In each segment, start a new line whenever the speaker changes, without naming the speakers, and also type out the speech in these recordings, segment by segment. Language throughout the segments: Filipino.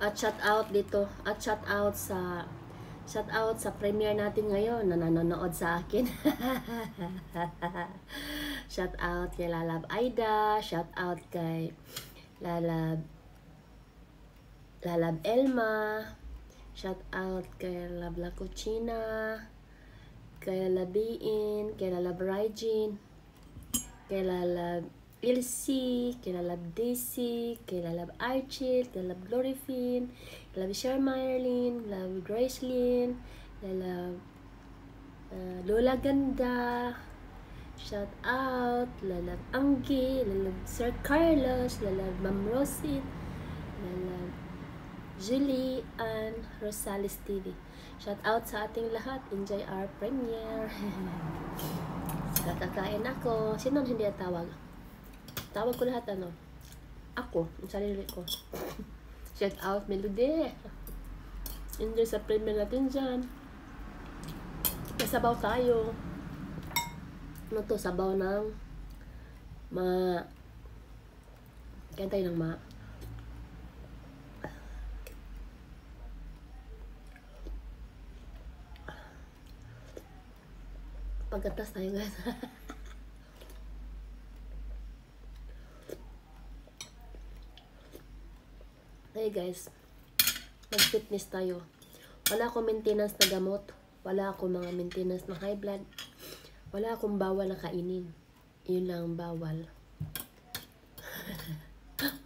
At shout out dito. At shout out sa premiere natin ngayon na nanonood sa akin. Shout out kay Lalab Aida. Shout out kay Lalab Elma. Shout out kay Lalab La Cucina. Kay Lalab Biin. Kay Lalab Raijin. Kay Lalab Ilse, kay Lalab Daisy, kay Lalab Archie, kay Lalab Glorifin, kay Lalab Sharmylene, kay Lalab Gracelyn, kay Lalab Lola Ganda. Shout out Lalab Anggi, Lalab Sir Carlos, Lalab Ma'am Rosie, Lalab Julie and Rosales TV. Shout out sa ating lahat. Enjoy our premiere. Kakakain ako. Sino hindi tawag? Tawag ko lahat ako, ang sarili ko. Shout out Melody. Enjoy sa premiere natin dyan. Sabaw tayo. Ano to? Sabaw ng Kain tayo ng pagkatas tayo guys. Hey guys, mag-fitness tayo. Wala akong maintenance na gamot. Wala akong mga maintenance na high blood. Wala akong bawal na kainin. Yun lang ang bawal.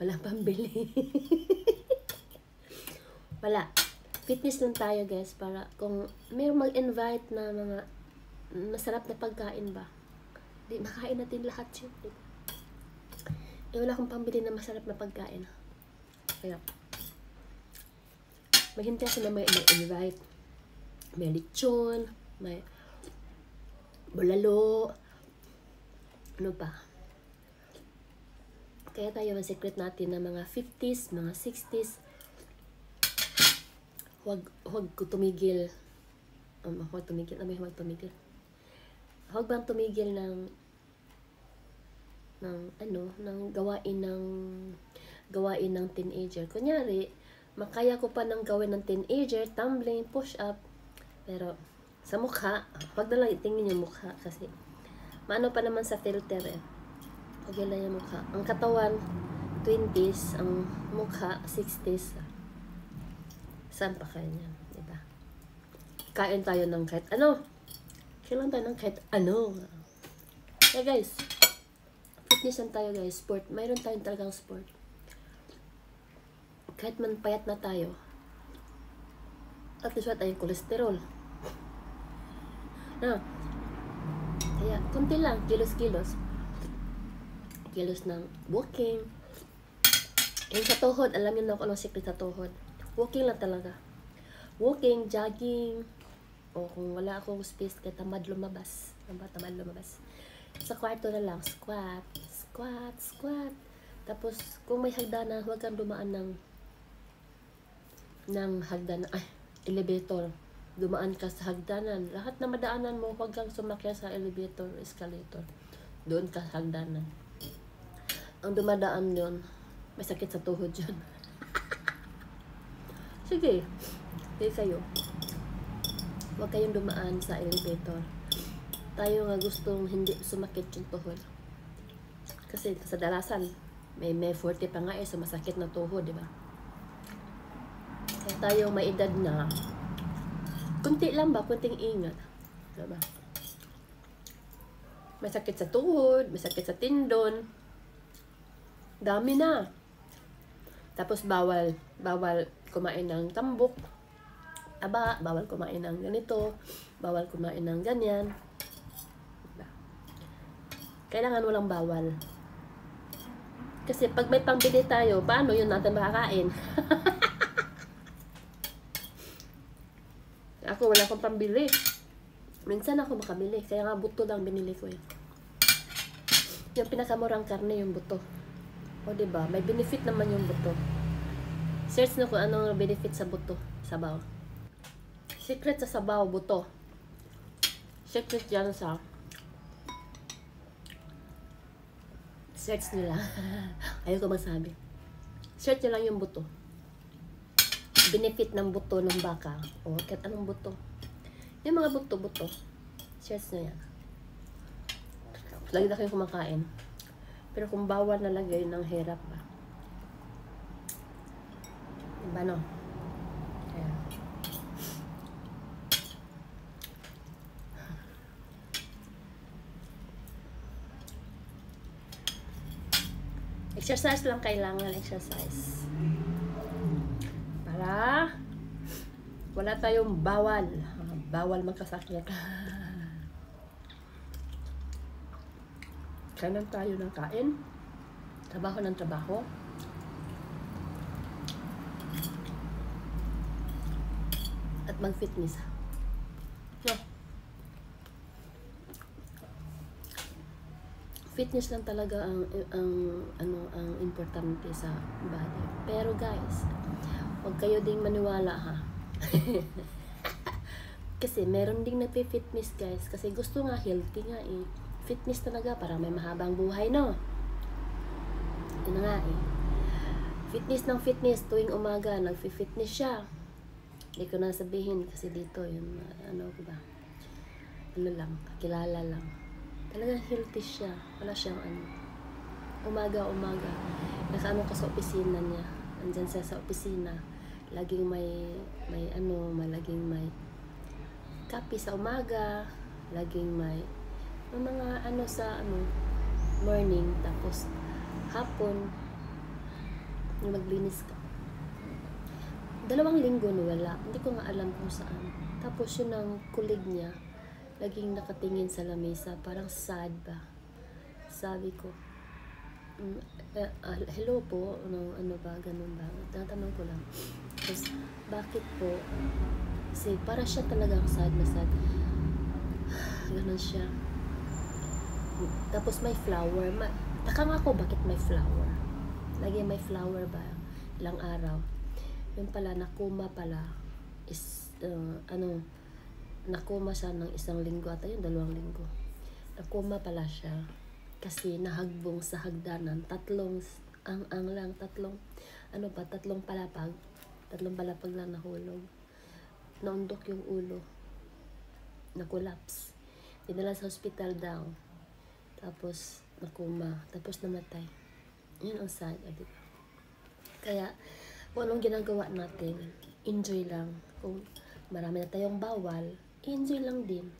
Wala pambili. Wala. Fitness lang tayo guys para kung may mag-invite na mga masarap na pagkain ba. Di makain natin lahat yun. Wala akong pambili na masarap na pagkain. Kaya maghintay ako na may invite. May lechon, may bulalo, ano pa. Kaya tayo ang secret natin na mga 50s, mga 60s. Huwag tumigil. Huwag tumigil. Huwag bang tumigil ng gawain ng teenager. Kunyari, makaya ko pa nang gawin ng teenager, tumbling, push-up. Pero, sa mukha, wag na lang itingin yung mukha kasi maano pa naman sa filter eh. Okay lang yung mukha. Ang katawan, 20s, ang mukha, 60s. Saan pa kaya niyan? Diba? Kain tayo ng kahit ano. Kailan tayo ng kahit ano. Yeah guys, fitness lang tayo guys. Sport. Mayroon tayong talagang sport. Kahit man payat na tayo, at least wala tayong kolesterol. Kaya, kunti lang, kilos ng walking. Yung sa tuhod, alam niyo na kung anong secret sa tuhod. Walking lang talaga. Walking, jogging, o kung wala akong space, kaya tamad lumabas. Sa kwarto na lang, squat. Tapos, kung may hagdanan, huwag kang dumaan ng hagdanan, elevator. Dumaan ka sa hagdanan. Lahat na madaanan mo, huwag kang sumakya sa elevator, escalator. Doon ka sa hagdanan. Ang dumadaan yun, may sakit sa tuhod yun. Sige, kayo. Huwag kayong dumaan sa elevator. Tayo nga gustong hindi sumakit yung tuhod. Kasi sa dalasan, may 40 pa nga sumasakit na tuhod, di ba? Kaya tayo may edad na, kunti lang ba, kunting ingat. Diba? May sakit sa tuhod, may sakit sa tindon. Dami na. Tapos bawal kumain ng tambok. Bawal kumain ng ganito. Bawal kumain ng ganyan. Diba? Kailangan walang bawal. Kasi pag may pambili tayo, paano yun natin makakain? Ako, wala akong pambili. Minsan ako makabili. Kaya nga buto lang binili ko eh. Yung pinakamurang karne, yung buto. O diba? May benefit naman yung buto. Search na kung anong benefit sa buto. Sabaw. Secret sa sabaw, buto. Secret dyan sa search nila. Ayaw ko magsabi. Search nyo lang yung buto. benefit ng buto ng baka. O, kahit anong buto. Yung mga buto-buto. Shares nyo yan. Lagi na kayo kumakain. Pero kung bawal na lagay ng hirap ba? Diba no? Ayan. Exercise lang kailangan, exercise. Para wala tayong bawal. Bawal magkasakit. Kanan tayo ng kain. Trabaho ng trabaho. At mag-fitness. No. Fitness lang talaga ang importante sa body. Pero guys, huwag kayo ding maniwala ha. Kasi meron ding nagpi-fitness guys. Kasi gusto nga healthy nga eh. Fitness talaga para may mahabang buhay no. Yun nga eh. Fitness ng fitness tuwing umaga nagfi-fitness siya. Hindi ko na sabihin kasi dito yun ano ko ba. Ano lang, kilala lang. Talagang healthy siya. Wala siyang ano. Umaga. Nakaano ka sa opisina niya. Andyan siya sa opisina. Laging laging may kape sa umaga. Laging may mga sa morning. Tapos hapon maglinis ka. 2 linggo na wala. Hindi ko nga alam kung saan. Tapos yun ang kulig niya. Laging nakatingin sa lamesa. Parang sad ba? Sabi ko, hello po. Ano ba? Ganun ba? Tatanong ko lang. Tapos, bakit po? Kasi para siya talagang sad na sad. Ganun siya. Tapos may flower. Taka nga ako bakit may flower. Lagi may flower ba? Ilang araw. Yun pala, nakuma pala. Nakuma siya ng 1 linggo at yun 2 linggo. Nakuma pala siya. Kasi nahagbong sa hagdanan. 3 palapag. 3 palapag lang nahulog. Naundok yung ulo. Nakulaps. Dinala sa hospital daw. Tapos, nakuma. Tapos namatay. Yun ang sad. Diba? Kaya, kung anong ginagawa natin, enjoy lang. Kung marami na tayong bawal, enjoy lang din.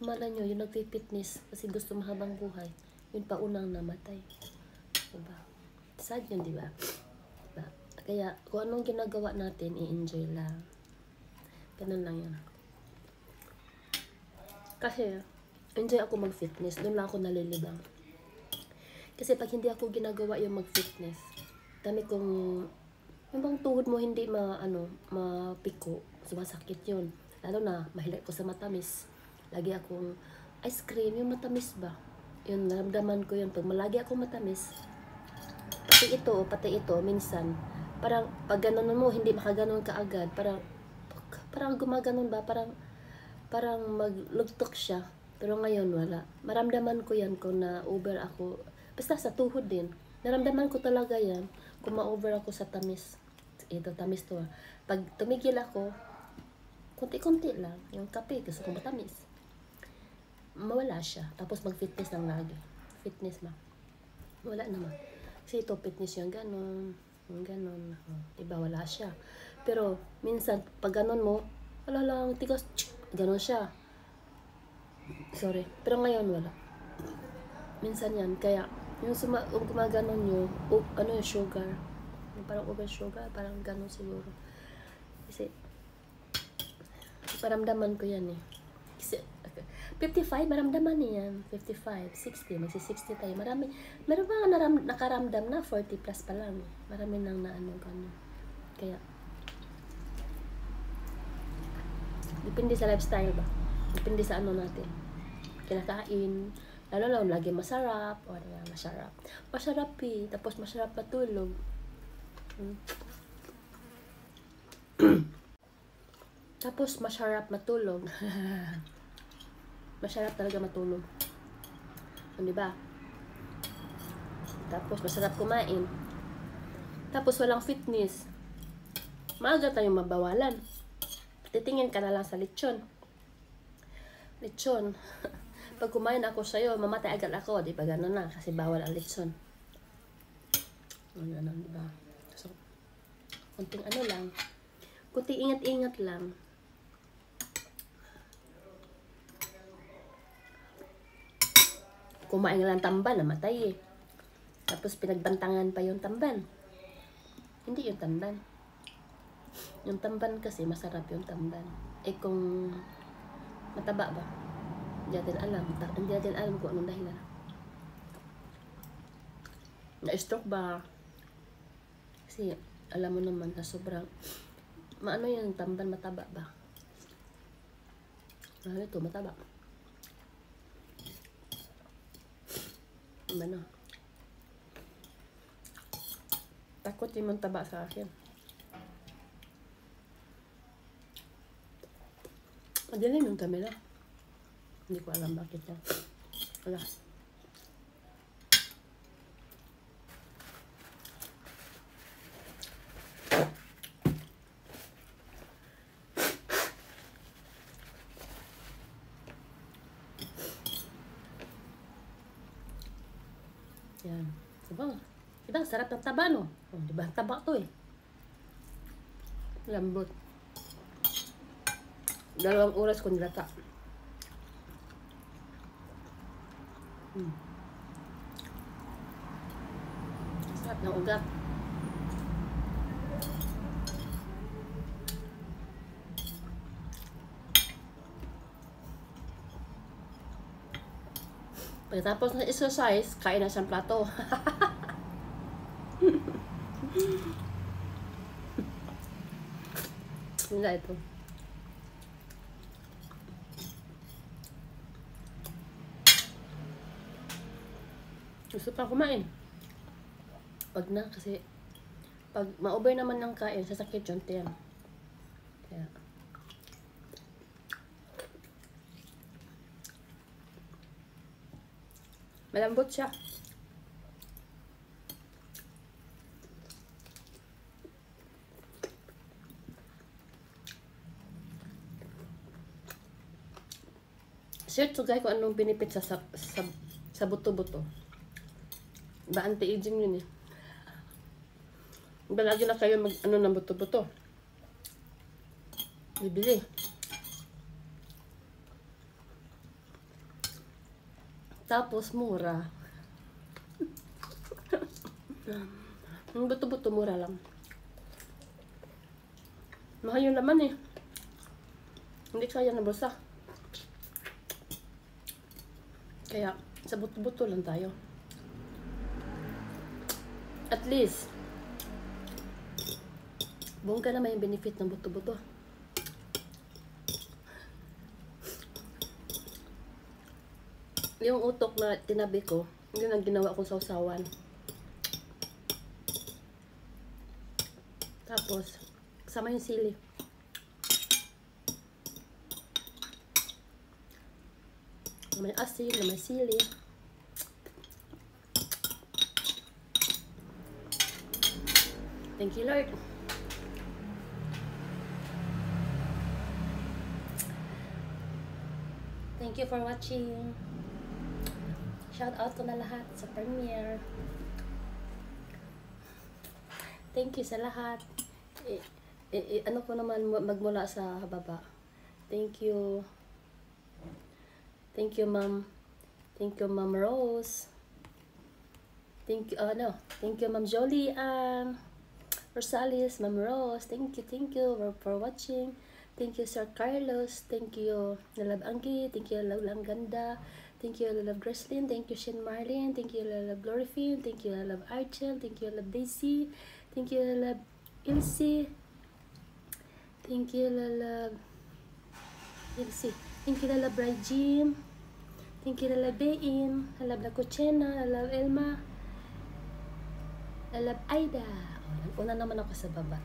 Mala nyo, yung nagpipitness kasi gusto mahabang buhay, yun pa unang namatay. Diba? Sad yun, diba? Diba? Kaya, kung anong ginagawa natin, i-enjoy lang. Ganun lang yan. Kasi, enjoy ako mag-fitness. Doon lang ako nalilibang. Kasi pag hindi ako ginagawa yung mag-fitness, dami kong yung bang tuhod mo hindi mapiko, sumasakit yun. Lalo na, mahilig ko sa matamis. Lagi akong ice cream, yung matamis ba? Yun, naramdaman ko yun. Pag malagi akong matamis, pati ito, minsan, parang pag ganon mo, hindi makaganon ka agad. Parang gumaganon ba? Parang maglugtok siya. Pero ngayon, wala. Maramdaman ko yan kung na-over ako. Basta sa tuhod din. Naramdaman ko talaga yan kung ma-over ako sa tamis. Ito, tamis to. Pag tumigil ako, konti-konti lang. Yung kape, gusto ko matamis. Mawala siya. Tapos mag-fitness lang lagi. Fitness ba? Wala naman. Kasi ito, fitness yung ganon. Yung ganon. Diba, wala siya. Pero, minsan, pag ganon mo, wala lang, tigas, ganon siya. Sorry. Pero ngayon, wala. Minsan yan. Kaya, yung gumaganon nyo, yung sugar. Parang over sugar, parang gano'n siguro. Kasi, paramdaman ko yan eh. Kasi, 55, maramdaman niyan. 55, 60, magsi-60 tayo. Meron mga nakaramdam na 40 plus pa lang. Marami nang gano'n. Kaya, depende sa lifestyle ba? Depende sa natin. Kinakain, lalo lagi masarap. O, masarap. Masarap eh. Tapos masarap matulog. Tapos masarap matulog. Masarap talaga matulog. Diba? Tapos masarap kumain. Tapos walang fitness. Maaga tayong mabawalan. Titingin ka na lang sa lechon. Lechon. Pag kumain ako sa'yo, mamatay agad ako. Di ba gano'n na? Kasi bawal ang lechon. Gano'n, di ba? So, kunting ano lang. Kunting ingat-ingat lang. Kumain lang tamban, namatay eh. Tapos pinagbantangan pa yung tamban. Hindi yung tamban. Yung tamban kasi, masarap yung tamban. Eh kung mataba ba? Hindi natin alam. Hindi natin alam kung anong dahilan. Na-stroke ba? Kasi alam mo naman na sobrang maano yung tamban, mataba ba? Ito, mataba. Ano? Takot yung mataba sa akin. Madilim yung camera. Hindi ko alam bakit yan. Wala. Yan. Diba? Diba? Sarap ng taba, no? Oh, diba? Taba to eh. Lambot. 2 oras kung nilata. Sarap ng ugat. Pagkatapos ng exercise, kain na siyang plato. Wala ito. Gusto pa kumain. Pag na, kasi pag ma-over naman ng kain, sasakit yung tiyan. Kaya malambot siya. Search to guys kung anong benefit sa buto-buto. Ba anti-aging yun eh. Ba lagi na kayo mag ano ng buto-buto. Bibili. Tapos mura. Yung buto-buto mura lang. Mahal yung laman eh. Hindi kaya na bulsa. Kaya sa buto-buto lang tayo. At least buong ka naman yung benefit ng buto-buto. Yung utok na tinabi ko, yun ang ginawa kong sausawan. Tapos kasama yung sili. May asin, na may sili. Thank you, Lord. Thank you for watching. Shout out ko na lahat sa premiere. Thank you sa lahat. Ano ko naman magmula sa baba. Thank you. Thank you, Ma'am. Thank you, Ma'am Rose. Thank you, thank you, Ma'am Jolie, Rosales, Ma'am Rose. Thank you for watching. Thank you, Sir Carlos. Thank you, Lalab Anggi. Thank you, Lalab Ganda. Thank you, Lalab Greslin. Thank you, Shin Marlin. Thank you, Lalab Glorifin. Thank you, Lalab Archel. Thank you, Lalab Daisy. Thank you, Lalab Ilse. Thank you, Lalab Ilse. Thank you, Lalab Jim. Thank you, Lalab Bein. Lalab Lacochena. Lalab Elma. Lalab Aida. Una naman ako sa baba.